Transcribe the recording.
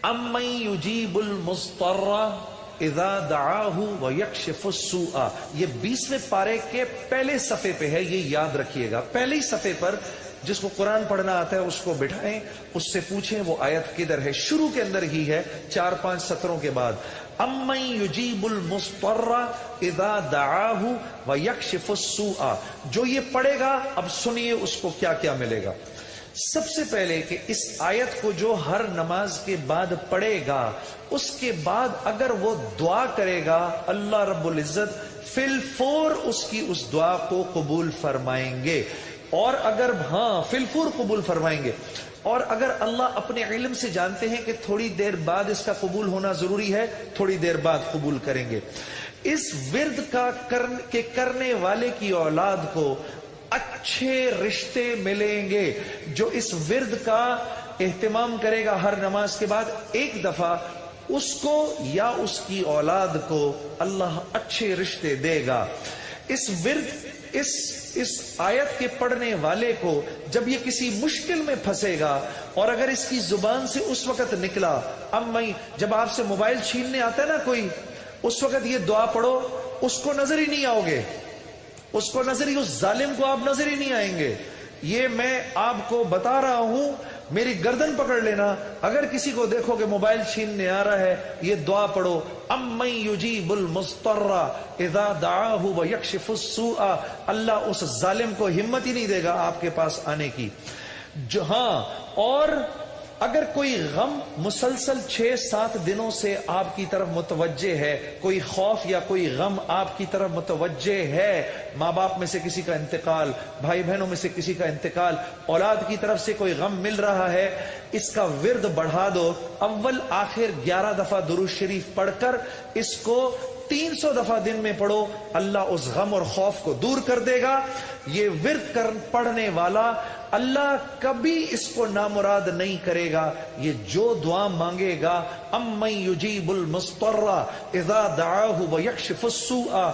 امن یجیب المضطر اذا دعاہ ویکشف السوء، یہ 20ویں پارے کے پہلے صفحے پہ ہے، یہ یاد رکھیے گا۔ پہلے ہی صفحے پر جس کو قرآن پڑھنا آتا ہے اس کو بٹھائیں، اس سے پوچھیں وہ آیت کدھر ہے، شروع کے اندر ہی ہے 4-5 سطروں کے بعد۔ امن یجیب المضطر اذا دعاہ ویکشف السوء، جو یہ پڑھے گا اب سنیے اس کو کیا کیا ملے گا۔ سب سے پہلے کہ اس آیت کو جو ہر نماز کے بعد پڑھے گا، اس کے بعد اگر وہ دعا کرے گا اللہ رب العزت فی الفور اس کی اس دعا کو قبول فرمائیں گے، اور اگر فی الفور قبول فرمائیں گے، اور اگر اللہ اپنے علم سے جانتے ہیں کہ تھوڑی دیر بعد اس کا قبول ہونا ضروری ہے، تھوڑی دیر بعد قبول کریں گے۔ اس ورد کا کرنے والے کی اولاد کو اچھے رشتے ملیں گے۔ جو اس ورد کا اہتمام کرے گا ہر نماز کے بعد ایک دفعہ، اس کو یا اس کی اولاد کو اللہ اچھے رشتے دے گا۔ اس ورد اس آیت کے پڑھنے والے کو جب یہ کسی مشکل میں پھنسے گا، اور اگر اس کی زبان سے اس وقت نکلا، جب آپ سے موبائل چھیننے آتا ہے نا کوئی، اس وقت یہ دعا پڑھو، اس کو نظر ہی نہیں آؤ گے، اس ظالم کو آپ نظر ہی نہیں آئیں گے۔ یہ میں آپ کو بتا رہا ہوں، میری گردن پکڑ لینا، اگر کسی کو دیکھو کہ موبائل چھیننے آ رہا ہے، یہ دعا پڑھو، امن یجیب المضطر اذا دعاہ ویکشف السوء، اللہ اس ظالم کو ہمت ہی نہیں دے گا آپ کے پاس آنے کی۔ اور اگر کوئی غم مسلسل 6-7 دنوں سے آپ کی طرف متوجہ ہے، کوئی خوف یا کوئی غم آپ کی طرف متوجہ ہے، ماں باپ میں سے کسی کا انتقال، بھائی بہنوں میں سے کسی کا انتقال، اولاد کی طرف سے کوئی غم مل رہا ہے، اس کا ورد بڑھا دو، اول آخر 11 دفعہ درود شریف پڑھ کر اس کو 300 دفعہ دن میں پڑھو، اللہ اس غم اور خوف کو دور کر دے گا۔ یہ ورد پڑھنے والا اللہ کبھی اس کو نامراد نہیں کرے گا۔ یہ جو دعا مانگے گا، امن یجیب المضطر اذا دعاہ ویکشف السوء،